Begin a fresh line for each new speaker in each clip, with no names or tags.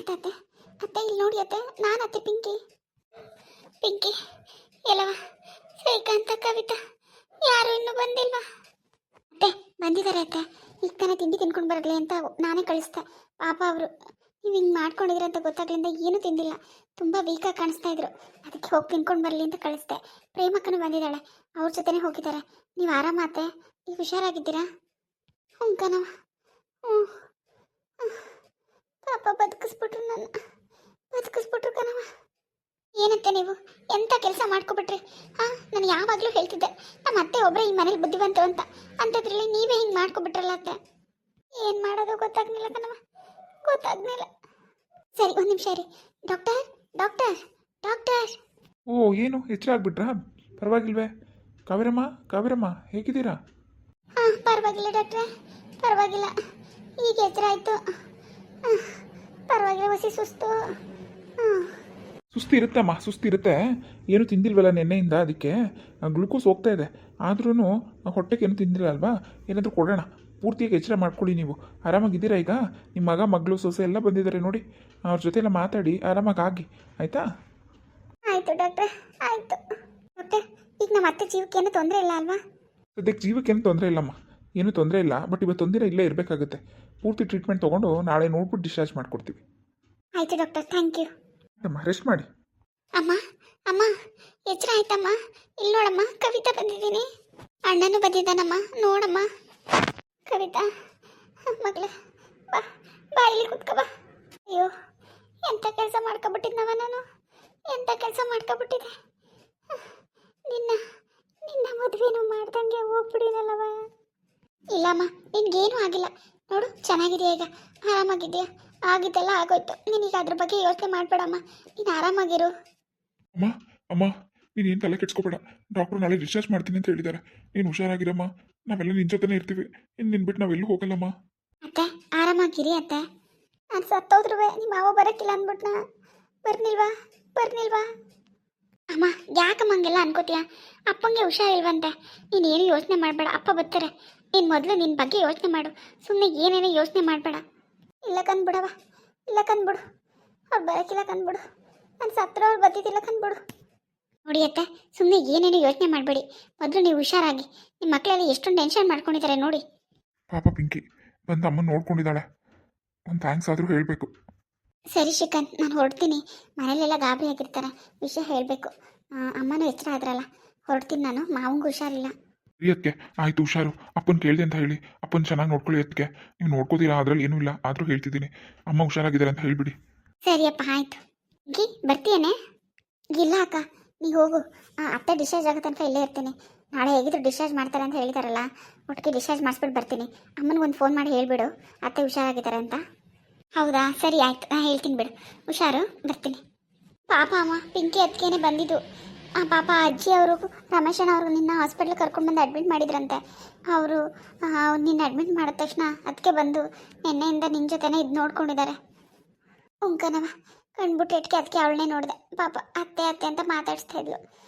ಏನಾಯ್ತತ್ತೆ? ಅತ್ತೆ ಇಲ್ಲಿ ನೋಡಿ ಅತ್ತೆ, ನಾನು ಅತ್ತೆ ಪಿಂಕಿ. ಪಿಂಕಿ ಎಲ್ಲವ? ಶ್ರೀಕಾಂತ, ಕವಿತಾ ಯಾರು ಇನ್ನೂ ಬಂದಿಲ್ವಾ? ಅತ್ತೆ ಬಂದಿದ್ದಾರೆ ಅತ್ತೆ. ಈಗ ತಾನೇ ತಿಂಡಿ ತಿನ್ಕೊಂಡು ಬರಲಿ ಅಂತ ನಾನೇ ಕಳಿಸ್ದೆ. ಪಾಪ ಅವರು ನೀವು ಹಿಂಗೆ ಮಾಡ್ಕೊಂಡಿದ್ರೆ ಅಂತ ಗೊತ್ತಾಗ್ಲಿಂದ ಏನೂ ತಿಂದಿಲ್ಲ, ತುಂಬ ವೀಕಾಗಿ ಕಾಣಿಸ್ತಾ ಇದ್ರು. ಅದಕ್ಕೆ ಹೋಗಿ ತಿನ್ಕೊಂಡು ಬರಲಿ ಅಂತ ಕಳಿಸ್ದೆ. ಪ್ರೇಮಕ್ಕನೂ ಬಂದಿದ್ದಾಳೆ, ಅವ್ರ ಜೊತೆನೇ ಹೋಗಿದ್ದಾರೆ. ನೀವು ಆರಾಮ ಅತ್ತೆ? ಈಗ ಹುಷಾರಾಗಿದ್ದೀರಾ? ಹ್ಞೂ ಕಣವ, ಹ್ಞೂ. ಪಾಪ ಬದುಕಿಸ್ಬಿಟ್ರು, ನನ್ನ ಬದುಕಿಸ್ಬಿಟ್ರು ಕಣವ. ಏನತ್ತೆ ನೀವು ಎಂಥ ಕೆಲಸ ಮಾಡ್ಕೊಬಿಟ್ರಿ? ಹಾಂ, ನಾನು ಯಾವಾಗಲೂ ಹೇಳ್ತಿದ್ದೆ ನಮ್ಮ ಅತ್ತೆ ಒಬ್ಬರೇ ಈ ಮನೇಲಿ ಬುದ್ಧಿವಂತ ಅಂತ. ಅಂಥದ್ರಲ್ಲಿ ನೀವೇ ಹಿಂಗೆ ಮಾಡ್ಕೊಬಿಟ್ರಲ್ಲ ಅತ್ತೆ. ಏನು ಮಾಡೋದು ಗೊತ್ತಾಗ್ಲಿಲ್ಲ ಕಣವ, ಗೊತ್ತಾಗ್ಲಿಲ್ಲ. ಸರಿ ಒಂದು ನಿಮಿಷ ರೀ. Doctor doctor doctor.
ಓ, ಏನು ಎಚ್ಚರ ಆಗ್ಬಿಟ್ರಾ? ಪರವಾಗಿಲ್ವೇ? ಕಾವೇರಮ್ಮ ಹೇಗಿದ್ದೀರಾ?
ಹಾಂ, ಪರವಾಗಿಲ್ಲ ಡಾಕ್ಟ್ರೆ, ಪರವಾಗಿಲ್ಲ. ಈಗ ಎಚ್ಚರ ಆಯಿತು. ಪರವಾಗಿಲ್ಲ, ಹೊಸಿ ಸುಸ್ತು. ಹಾಂ,
ಸುಸ್ತಿರುತ್ತೆ. ಏನು ತಿಂದಿಲ್ವಲ್ಲ ನಿನ್ನೆಯಿಂದ, ಅದಕ್ಕೆ ಗ್ಲುಕೋಸ್ ಹೋಗ್ತಾ ಇದೆ. ಆದ್ರೂ ಹೊಟ್ಟೆಗೆ ಏನು ತಿಂದಿಲ್ಲ ಅಲ್ವಾ? ಏನಾದರೂ ಕೊಡೋಣ. ಪೂರ್ತಿಯಾಗಿ ಎಚ್ಚರ ಮಾಡ್ಕೊಳ್ಳಿ. ನೀವು ಆರಾಮಾಗಿದ್ದೀರಾ? ಈಗ ನಿಮ್ಮ ಮಗ ಮಗಳು ಸೊಸೆ ಎಲ್ಲ ಬಂದಿದ್ದಾರೆ ನೋಡಿ, ಅವ್ರ ಜೊತೆ ಎಲ್ಲ ಮಾತಾಡಿ ಆರಾಮಾಗಿ ಆಗಿ, ಆಯಿತಾ?
ಆಯಿತು ಡಾಕ್ಟ್ರೆ, ಆಯಿತು. ಡಾಕ್ಟರ್, ಈಗ ನಮ್ಮ ಅತ್ತೆ ಜೀವಕ್ಕೆ ಏನೂ ತೊಂದರೆ ಇಲ್ಲ ಅಲ್ವಾ?
ಸದ್ಯಕ್ಕೆ ಜೀವಕ್ಕೆ ಏನು ತೊಂದರೆ ಇಲ್ಲಮ್ಮ, ಏನೂ ತೊಂದರೆ ಇಲ್ಲ. ಬಟ್ ಇವತ್ತು ಒಂದಿನ ಇಲ್ಲೇ ಇರಬೇಕಾಗುತ್ತೆ. ಪೂರ್ತಿ ಟ್ರೀಟ್ಮೆಂಟ್ ತೊಗೊಂಡು ನಾಳೆ ನೋಡ್ಬಿಟ್ಟು ಡಿಸ್ಚಾರ್ಜ್ ಮಾಡಿಕೊಡ್ತೀವಿ.
ಆಯಿತು ಡಾಕ್ಟರ್, ಥ್ಯಾಂಕ್ ಯು.
ಅಮ್ಮ ರೆಸ್ಟ್ ಮಾಡಿ.
ಅಮ್ಮ ಅಮ್ಮ, ಎಚ್ಚರ ಆಯ್ತಮ್ಮ. ಇಲ್ಲಿ ನೋಡಮ್ಮ, ಕವಿತಾ ಬಂದಿದ್ದೀನಿ. ಅಣ್ಣನೂ ಬಂದಿದ್ದಾನಮ್ಮ, ನೋಡಮ್ಮ. ಕವಿತಾ ಮಗಳೇ, ಬಾ ಬಾ, ಇಲ್ಲಿ ಕುತ್ಕೋ ಬಾ. ಅಯ್ಯೋ, ಎಂಥ ಕೆಲಸ ಮಾಡ್ಕೊಬಿಟ್ಟಿದ್ನವ ನಾನು, ಎಂಥ ಕೆಲಸ ಮಾಡ್ಕೊಬಿಟ್ಟಿದೆ. ನಿನ್ನ ನಿನ್ನ ಮದುವೆನೂ ಮಾಡ್ದಂಗೆ ಹೋಗ್ಬಿಡಿನಲ್ಲವ. ಇಲ್ಲಮ್ಮ, ನಿನ್ಗೇನೂ ಆಗಿಲ್ಲ ನೋಡು, ಚೆನ್ನಾಗಿದೆಯಾ ಈಗ, ಆರಾಮಾಗಿದೆಯಾ? ಆಗಿದ್ದೆಲ್ಲ ಆಗೋಯ್ತು. ನೀನೀಗ ಅದ್ರ ಬಗ್ಗೆ ಯೋಚನೆ ಮಾಡಬೇಡಮ್ಮ, ನೀನು ಆರಾಮಾಗಿರು.
ಅಮ್ಮ ನೀನೇನು ತಲೆ ಕೆಡ್ಸ್ಕೊಬೇಡ. ಡಾಕ್ಟ್ರು ನಾಳೆ ಡಿಸ್ಚಾರ್ಜ್ ಮಾಡ್ತೀನಿ ಅಂತ ಹೇಳಿದ್ದಾರೆ. ನೀನು ಹುಷಾರಾಗಿರಮ್ಮ, ನಾವೆಲ್ಲ ನಿನ್ನ ಜೊತೆನೇ ಇರ್ತೀವಿ. ಇನ್ನು ನಿನ್ನ ಬಿಟ್ಟು ನಾವೆಲ್ಲೂ ಹೋಗಲ್ಲಮ್ಮ.
ಅತ್ತೆ ಆರಾಮಾಗಿರಿ ಅತ್ತೆ. ನಾನು ಸತ್ತೋದ್ರೂ ನಿಮ್ಮ ಮಾವ ಬರೋಕ್ಕಿಲ್ಲ ಅಂದ್ಬಿಟ್ನ. ಬರ್ನಿಲ್ವಾ? ಅಮ್ಮ ಯಾಕಮ್ಮ ಹಂಗೆಲ್ಲ ಅನ್ಕೋತೀಯ? ಅಪ್ಪಂಗೆ ಹುಷಾರಿಲ್ವಂತೆ. ನೀನೇನು ಯೋಚನೆ ಮಾಡಬೇಡ, ಅಪ್ಪ ಬರ್ತಾರೆ. ನೀನು ಮೊದಲು ನಿನ್ನ ಬಗ್ಗೆ ಯೋಚನೆ ಮಾಡು, ಸುಮ್ಮನೆ ಏನೇನೋ ಯೋಚನೆ ಮಾಡಬೇಡ. ಇಲ್ಲ ಕಂದ್ಬಿಡವ, ಇಲ್ಲ ಕಂದ್ಬಿಡು. ಅವ್ರು ಬರೋಕ್ಕಿಲ್ಲ ಕಂದ್ಬಿಡು. ನಾನು ಸತ್ರ ಅವ್ರು ಬದ್ದಿದ್ದಿಲ್ಲ ಕಂದ್ಬಿಡು. ನೋಡಿ ಅತ್ತೆ, ಸುಮ್ಮನೆ ಏನೇನು ಯೋಚನೆ ಮಾಡಬೇಡಿ. ಮೊದಲು ನೀವು ಹುಷಾರಾಗಿ. ನಿಮ್ಮ ಮಕ್ಕಳೆಲ್ಲ ಎಷ್ಟೊಂದು ಟೆನ್ಷನ್ ಮಾಡ್ಕೊಂಡಿದ್ದಾರೆ ನೋಡಿ.
ಪಾಪ ಪಿಂಕಿ ಬಂದು ಅಮ್ಮ ನೋಡ್ಕೊಂಡಿದ್ದಾಳೆ. ಒಂದು ಥ್ಯಾಂಕ್ಸ್ ಆದರೂ ಹೇಳಬೇಕು.
ಸರಿ ಶ್ರೀಕಾಂತ್, ನಾನು ಹೊರಡ್ತೀನಿ. ಮನೇಲೆಲ್ಲ ಗಾಬರಿ ಆಗಿರ್ತಾರೆ, ವಿಷಯ ಹೇಳಬೇಕು. ಅಮ್ಮನೂ ಎಚ್ಚರ ಆದ್ರಲ್ಲ, ಹೊರಡ್ತೀನಿ ನಾನು. ಮಾವಂಗೂ ಹುಷಾರಿಲ್ಲ.
ಅದಕ್ಕೆ ಆಯಿತು, ಹುಷಾರು. ಅಪ್ಪನ ಕೇಳಿದೆ ಅಂತ ಹೇಳಿ. ಅಪ್ಪನ ಚೆನ್ನಾಗಿ ನೋಡ್ಕೊಳ್ಳಿ. ಅದಕ್ಕೆ ನೀವು ನೋಡ್ಕೋತೀರಾ, ಅದರಲ್ಲಿ ಏನೂ ಇಲ್ಲ. ಆದರೂ ಹೇಳ್ತಿದ್ದೀನಿ, ಅಮ್ಮ ಹುಷಾರಾಗಿದ್ದಾರೆ ಅಂತ ಹೇಳಿಬಿಡಿ.
ಸರಿಯಪ್ಪ, ಆಯಿತು. ಬರ್ತೀಯೇನೆ? ಇಲ್ಲ ಅಕ್ಕ, ನೀ ಹೋಗು. ಅತ್ತೆ ಡಿಸ್ಚಾರ್ಜ್ ಆಗೋ ತನಕ ಇಲ್ಲೇ ಇರ್ತೀನಿ. ನಾಳೆ ಹೇಗಿದ್ರು ಡಿಸ್ಚಾರ್ಜ್ ಮಾಡ್ತಾರೆ ಅಂತ ಹೇಳಿದಾರಲ್ಲ, ಒಟ್ಟಿಗೆ ಡಿಸ್ಚಾರ್ಜ್ ಮಾಡಿಸ್ಬಿಟ್ಟು ಬರ್ತೀನಿ. ಅಮ್ಮನಿಗೊಂದು ಫೋನ್ ಮಾಡಿ ಹೇಳಿಬಿಡು ಅತ್ತೆ ಹುಷಾರಾಗಿದ್ದಾರೆ ಅಂತ. ಹೌದಾ, ಸರಿ ಆಯ್ತು, ನಾನು ಹೇಳ್ತೀನಿ ಬಿಡು. ಹುಷಾರು, ಬರ್ತೀನಿ. ಪಾಪ ಅಮ್ಮ, ಪಿಂಕಿ ಅದಕ್ಕೇನೆ ಬಂದಿದ್ದು. ಪಾಪ ಅಜ್ಜಿ ಅವರು ರಮೇಶಣ್ಣ ಅವ್ರಿಗೆ ನಿನ್ನ ಹಾಸ್ಪಿಟ್ಲಿಗೆ ಕರ್ಕೊಂಡು ಬಂದು ಅಡ್ಮಿಟ್ ಮಾಡಿದ್ರಂತೆ. ಅವರು ನಿನ್ನ ಅಡ್ಮಿಟ್ ಮಾಡಿದ ತಕ್ಷಣ ಅದಕ್ಕೆ ಬಂದು ನಿನ್ನೆಯಿಂದ ನಿನ್ನ ಜೊತೆನೇ ಇದು ನೋಡ್ಕೊಂಡಿದ್ದಾರೆ. ಉಂಕನವ ಕಣ್ಬಿಟ್ಟು ಇಟ್ಕೆ, ಅದಕ್ಕೆ ಅವಳನ್ನೇ ನೋಡಿದೆ. ಪಾಪ ಅತ್ತೆ ಅತ್ತೆ ಅಂತ ಮಾತಾಡಿಸ್ತಾ ಇದ್ಲು.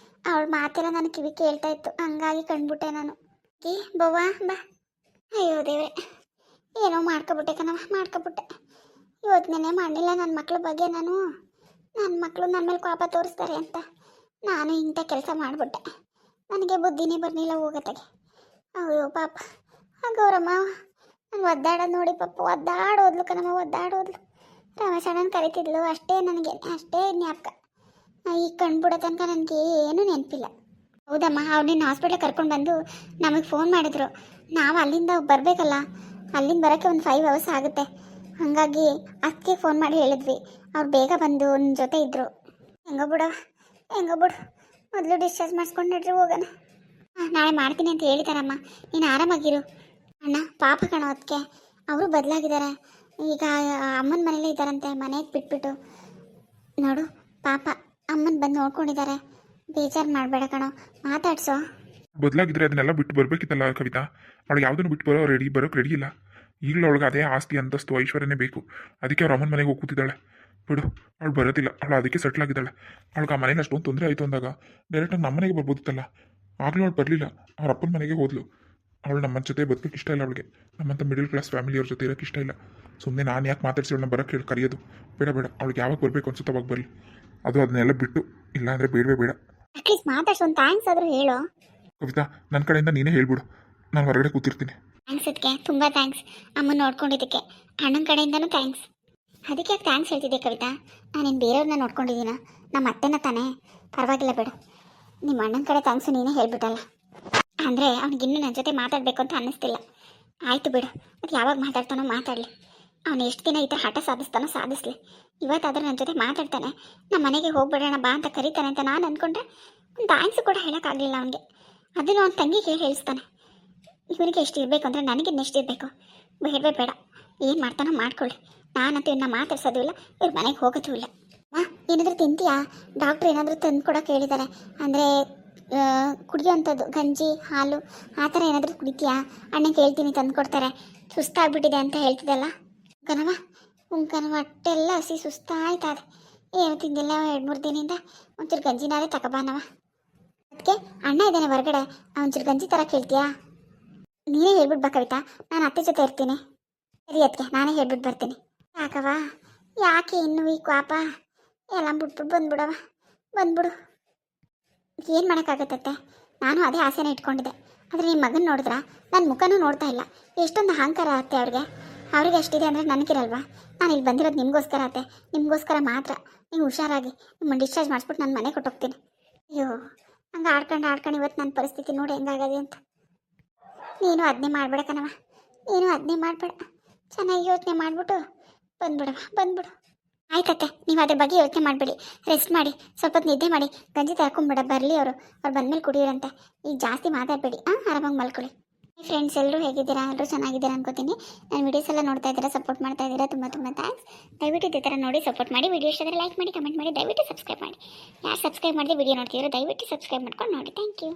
ಅವಳ ಮಾತೆಲ್ಲ ನನ್ನ ಕಿವಿ ಕೇಳ್ತಾ ಇತ್ತು, ಹಂಗಾಗಿ ಕಂಡ್ಬಿಟ್ಟೆ ನಾನು. ಬವ್ವ ಬಾ. ಅಯ್ಯೋ ದೇವ್ರೆ, ಏನೋ ಮಾಡ್ಕೊಬಿಟ್ಟೆ ಕಣವ, ಮಾಡ್ಕೊಬಿಟ್ಟೆ. ಯೋಚನೆ ಮಾಡಲಿಲ್ಲ ನನ್ನ ಮಕ್ಳ ಬಗ್ಗೆ ನಾನು. ನನ್ನ ಮಕ್ಕಳು ನನ್ನ ಮೇಲೆ ಕೋಪ ತೋರಿಸ್ತಾರೆ ಅಂತ ನಾನು ಇಂಥ ಕೆಲಸ ಮಾಡಿಬಿಟ್ಟೆ. ನನಗೆ ಬುದ್ಧಿನೇ ಬರಲಿಲ್ಲ ಹೋಗತ್ತಾಗೆ. ಅಯ್ಯೋ ಪಾಪ, ಗೌರಮ್ಮ ನಾನು ಒದ್ದಾಡೋದು ನೋಡಿ ಪಾಪ ಒದ್ದಾಡೋದ್ಲು ಕಣಮ್ಮ, ಒದ್ದಾಡೋದ್ಲು. ರಮೇಶಣ್ಣನ ಕರಿತಿದ್ಲು ಅಷ್ಟೇ, ನನಗೆ ಅಷ್ಟೇ ಜ್ಞಾಪಕ. ಈಗ ಕಂಡುಬಿಡೋ ತನಕ ನನಗೆ ಏನೂ ನೆನಪಿಲ್ಲ. ಹೌದಮ್ಮ, ಅವ್ರನ್ನ ಹಾಸ್ಪಿಟ್ಲಿಗೆ ಕರ್ಕೊಂಡು ಬಂದು ನಮಗೆ ಫೋನ್ ಮಾಡಿದ್ರು. ನಾವು ಅಲ್ಲಿಂದ ಬರಬೇಕಲ್ಲ, ಅಲ್ಲಿಂದ ಬರೋಕ್ಕೆ ಒಂದು 5 hours ಆಗುತ್ತೆ. ಹಾಗಾಗಿ ಅದಕ್ಕೆ ಫೋನ್ ಮಾಡಿ ಹೇಳಿದ್ವಿ. ಅವ್ರು ಬೇಗ ಬಂದು ನನ್ನ ಜೊತೆ ಇದ್ದರು. ಹೆಂಗೋ ಬಿಡು, ಮೊದಲು ಡಿಸ್ಚಾರ್ಜ್ ಮಾಡಿಸ್ಕೊಂಡು ನಡ್ರಿ ಹೋಗೋಣ. ನಾಳೆ ಮಾಡ್ತೀನಿ ಅಂತ ಹೇಳಿದಾರಮ್ಮ, ನೀನು ಆರಾಮಾಗಿರು. ಅಣ್ಣ ಪಾಪ ಕಣೋ, ಅದಕ್ಕೆ ಅವರು ಬದಲಾಗಿದ್ದಾರೆ. ಈಗ ಅಮ್ಮನ ಮನೇಲೇ ಇದ್ದಾರಂತೆ, ಮನೆಗೆ ಬಿಟ್ಬಿಟ್ಟು. ನೋಡು ಪಾಪ, ಅಮ್ಮನ ಬಂದು ನೋಡ್ಕೊಂಡಿದ್ದಾರೆ. ಬೇಜಾರು ಮಾಡಬೇಡ ಕಣೋ, ಮಾತಾಡ್ಸೋ.
ಬದಲಾಗಿದ್ರೆ ಅದನ್ನೆಲ್ಲ ಬಿಟ್ಟು ಬರಬೇಕಿತ್ತಲ್ಲ ಕವಿತಾ. ಅವಳು ಯಾವುದನ್ನು ಬಿಟ್ಟು ಬರೋಕ್ಕೆ ರೆಡಿ ಇಲ್ಲ. ಈಗಲೂ ಅವಳಿಗೆ ಅದೇ ಆಸ್ತಿ, ಅಂತಸ್ತು, ಐಶ್ವರ್ಯನೇ ಬೇಕು. ಅದಕ್ಕೆ ಅವ್ರ ಅಮ್ಮನ ಮನೆಗೆ ಹೋಗಿ ಕೂತಿದ್ದಾಳೆ. ಬಿಡು, ಅವಳು ಬರೋದಿಲ್ಲ. ಅವಳು ಅದಕ್ಕೆ ಸೆಟ್ಲ್ ಆಗಿದ್ದಾಳೆ. ಅವಳಿಗೆ ಆ ಮನೇಲಿ ಅಷ್ಟೊಂದು ತೊಂದರೆ ಆಯಿತು ಅಂದಾಗ ಡೈರೆಕ್ಟಾಗಿ ನಮ್ಮ ಮನೆಗೆ ಬರ್ಬೋದಿತ್ತಲ್ಲ. ಆಗಲೂ ಅವಳು ಬರಲಿಲ್ಲ, ಅವ್ರ ಅಪ್ಪನ ಮನೆಗೆ ಹೋದ್ಲು. ಅವಳು ನಮ್ಮ ಜೊತೆ ಬದುಕೋಕ್ಕೆ ಇಷ್ಟ ಇಲ್ಲ ಅವಳಿಗೆ. ನಮ್ಮಂಥ ಮಿಡಲ್ ಕ್ಲಾಸ್ ಫ್ಯಾಮಿಲಿಯವ್ರ ಜೊತೆ ಇರೋಕ್ಕೆ ಇಷ್ಟ ಇಲ್ಲ. ಸುಮ್ಮನೆ ನಾನು ಯಾಕೆ ಮಾತಾಡ್ಸಿ ಅವಳನ್ನ ಬರೋಕ್ಕೆ ಹೇಳಿ ಕರೆಯೋದು. ಬೇಡ ಬೇಡ, ಅವಳಿಗೆ ಯಾವಾಗ ಬರಬೇಕು ಅನ್ಸುತ್ತೆ ಅವಾಗ ಬರಲಿ. ಅದು ಅದನ್ನೆಲ್ಲ ಬಿಟ್ಟು ಇಲ್ಲಾಂದರೆ ಬೇಡವೇ ಬೇಡ.
ಅಟ್ಲೀಸ್ಟ್ ಮಾತಾಡ್ಸು, ಒಂದು ಥ್ಯಾಂಕ್ಸ್ ಆದರೂ ಹೇಳು.
ಕವಿತಾ, ನನ್ನ ಕಡೆಯಿಂದ ನೀನೇ ಹೇಳ್ಬಿಡು, ನಾನು ಹೊರಗಡೆ ಕೂತಿರ್ತೀನಿ.
ಥ್ಯಾಂಕ್ಸ್ ಅದಕ್ಕೆ, ತುಂಬ ಥ್ಯಾಂಕ್ಸ್. ಅಮ್ಮನ ನೋಡ್ಕೊಂಡಿದ್ದಕ್ಕೆ ಅಣ್ಣನ ಕಡೆಯಿಂದನೂ ಥ್ಯಾಂಕ್ಸ್. ಅದಕ್ಕೆ ಯಾಕೆ ಥ್ಯಾಂಕ್ಸ್ ಹೇಳ್ತಿದ್ದೆ ಕವಿತಾ? ನಾನೇನು ಬೇರೆಯವ್ರನ್ನ ನೋಡ್ಕೊಂಡಿದ್ದೀನ? ನಮ್ಮ ಅತ್ತೆನ ತಾನೇ, ಪರವಾಗಿಲ್ಲ ಬಿಡು. ನಿಮ್ಮ ಅಣ್ಣನ ಕಡೆ ಥ್ಯಾಂಕ್ಸು ನೀನೇ ಹೇಳ್ಬಿಟ್ಟಲ್ಲ. ಅಂದರೆ ಅವ್ನಿಗಿನ್ನೂ ನನ್ನ ಜೊತೆ ಮಾತಾಡಬೇಕು ಅಂತ ಅನ್ನಿಸ್ತಿಲ್ಲ. ಆಯಿತು ಬಿಡು, ಅದು ಯಾವಾಗ ಮಾತಾಡ್ತಾನೋ ಮಾತಾಡಲಿ. ಅವನು ಎಷ್ಟು ದಿನ ಈ ಥರ ಹಠ ಸಾಧಿಸ್ತಾನೋ ಸಾಧಿಸ್ಲಿ. ಇವತ್ತಾದರೂ ನನ್ನ ಜೊತೆ ಮಾತಾಡ್ತಾನೆ, ನಮ್ಮ ಮನೆಗೆ ಹೋಗ್ಬಿಡೋಣ ಬಾ ಅಂತ ಕರೀತಾನೆ ಅಂತ ನಾನು ಅಂದ್ಕೊಂಡ್ರೆ ಒಂದು ಥ್ಯಾಂಕ್ಸು ಕೂಡ ಹೇಳೋಕ್ಕಾಗಲಿಲ್ಲ ಅವನಿಗೆ. ಅದನ್ನು ಅವನ ತಂಗಿಗೆ ಹೇಳಿಸ್ತಾನೆ. ಇವನಿಗೆ ಎಷ್ಟು ಇರಬೇಕು ಅಂದರೆ ನನಗಿನ್ನ ಎಷ್ಟು ಇರಬೇಕು? ಬೇಡವೇ ಬೇಡ, ಏನು ಮಾಡ್ತಾನೋ ಮಾಡ್ಕೊಳ್ಳಿ. ನಾನಂತೂ ಇನ್ನು ಮಾತಾಡ್ಸೋದು ಇಲ್ಲ, ಇವ್ರ ಮನೆಗೆ ಹೋಗೋದು ಇಲ್ಲ. ಏನಾದರೂ ತಿಂತೀಯಾ? ಡಾಕ್ಟ್ರು ಏನಾದರೂ ತಂದು ಕೊಡೋಕೆ ಹೇಳಿದ್ದಾರೆ. ಅಂದರೆ ಕುಡಿಯೋವಂಥದ್ದು ಗಂಜಿ ಹಾಲು ಆ ಥರ ಏನಾದರೂ ಕುಡಿತೀಯಾ? ಅಣ್ಣ ಕೇಳ್ತೀನಿ ತಂದು ಕೊಡ್ತಾರೆ. ಸುಸ್ತಾಗ್ಬಿಟ್ಟಿದೆ ಅಂತ ಹೇಳ್ತಿದ್ದಲ್ಲ ಕಣವ. ಕಣವ, ಹೊಟ್ಟೆಲ್ಲ ಹಸಿ ಸುಸ್ತಾಯ್ತದೆ. ಏನು ತಿಂದಿಲ್ಲ 2-3 ದಿನದಿಂದ. ಒಂಚೂರು ಗಂಜಿನಾರೇ ತಗೊಬಾನವ. ಅದಕ್ಕೆ ಅಣ್ಣ ಇದ್ದಾನೆ ಹೊರಗಡೆ, ಒಂಚೂರು ಗಂಜಿ ಥರ ಕೇಳ್ತೀಯಾ? ನೀನೇ ಹೇಳ್ಬಿಟ್ಟು ಬಾ ಕವಿತಾ, ನಾನು ಅತ್ತೆ ಜೊತೆ ಇರ್ತೀನಿ. ಸರಿ ಅದಕ್ಕೆ ನಾನೇ ಹೇಳ್ಬಿಟ್ಟು ಬರ್ತೀನಿ. ಯಾಕವ, ಯಾಕೆ ಇನ್ನೂ ಈ ಪಾಪ? ಎಲ್ಲ ಬಿಟ್ಬಿಟ್ಟು ಬಂದ್ಬಿಡವ, ಬಂದ್ಬಿಡು. ಏನು ಮಾಡೋಕ್ಕಾಗತ್ತತ್ತೆ? ನಾನು ಅದೇ ಆಸೆನೇ ಇಟ್ಕೊಂಡಿದ್ದೆ. ಆದರೆ ನಿಮ್ಮ ಮಗನ ನೋಡಿದ್ರ ನನ್ನ ಮುಖನೂ ನೋಡ್ತಾ ಇಲ್ಲ. ಎಷ್ಟೊಂದು ಅಹಂಕಾರ ಆಗುತ್ತೆ ಅವ್ರಿಗೆ ಅಷ್ಟಿದೆ ಅಂದರೆ ನನಗಿರಲ್ವಾ? ನಾನು ಇಲ್ಲಿ ಬಂದಿರೋದು ನಿಮಗೋಸ್ಕರ ಆತೆ, ನಿಮಗೋಸ್ಕರ ಮಾತ್ರ. ನೀವು ಹುಷಾರಾಗಿ ನಿಮ್ಮನ್ನು ಡಿಸ್ಚಾರ್ಜ್ ಮಾಡಿಸ್ಬಿಟ್ಟು ನಾನು ಮನೆ ಕೊಟ್ಟೋಗ್ತೀನಿ. ಅಯ್ಯೋ, ಹಂಗೆ ಆಡ್ಕೊಂಡು ಇವತ್ತು ನನ್ನ ಪರಿಸ್ಥಿತಿ ನೋಡಿ ಹೆಂಗಾಗದೆ ಅಂತ. ನೀನು ಅದನ್ನೇ ಮಾಡಬೇಡ ಕಣವ, ನೀನು ಅದನ್ನೇ ಮಾಡಬೇಡ. ಚೆನ್ನಾಗಿ ಯೋಚನೆ ಮಾಡಿಬಿಟ್ಟು ಬಂದ್ಬಿಡು. ಆಯ್ತತ್ತೆ, ನೀವು ಅದ್ರ ಬಗ್ಗೆ ಯೋಚನೆ ಮಾಡಬೇಡಿ, ರೆಸ್ಟ್ ಮಾಡಿ, ಸ್ವಲ್ಪ ಹೊತ್ತು ನಿದ್ದೆ ಮಾಡಿ. ಗಂಜಿ ತರ್ಕೊಂಬಿಡ, ಬರಲಿ ಅವ್ರು ಬಂದಮೇಲೆ ಕುಡಿಯೋರಂತೆ. ಈಗ ಜಾಸ್ತಿ ಮಾತಾಡಬೇಡಿ, ಆರಾಮಾಗಿ ಮಲ್ಕೊಳ್ಳಿ. ಫ್ರೆಂಡ್ಸ್ ಎಲ್ಲರೂ ಹೇಗಿದ್ದೀರಾ? ಎಲ್ಲರೂ ಚೆನ್ನಾಗಿದ್ದೀರಾ ಅನ್ಕೋತೀನಿ. ನನ್ನ ವೀಡಿಯೋಸ್ ಎಲ್ಲ ನೋಡ್ತಾ ಇದ್ದೀರಾ, ಸಪೋರ್ಟ್ ಮಾಡ್ತಾ ಇದ್ದೀರಾ, ತುಂಬ ಥ್ಯಾಂಕ್ಸ್. ದಯವಿಟ್ಟು ಇದೇ ಥರ ನೋಡಿ ಸಪೋರ್ಟ್ ಮಾಡಿ. ವೀಡಿಯೋ ಇಷ್ಟ ಆದರೆ ಲೈಕ್ ಮಾಡಿ, ಕಮೆಂಟ್ ಮಾಡಿ, ದಯವಿಟ್ಟು ಸಬ್ಸ್ಕ್ರೈಬ್ ಮಾಡಿ. ಯಾರು ಸಬ್ಸ್ಕ್ರೈಬ್ ಮಾಡಿದೆ ವೀಡಿಯೋ ನೋಡ್ತಿದ್ದೀರೋ ದಯವಿಟ್ಟು ಸಬ್ಸ್ಕ್ರೈಬ್ ಮಾಡ್ಕೊಂಡು ನೋಡಿ. Thank you.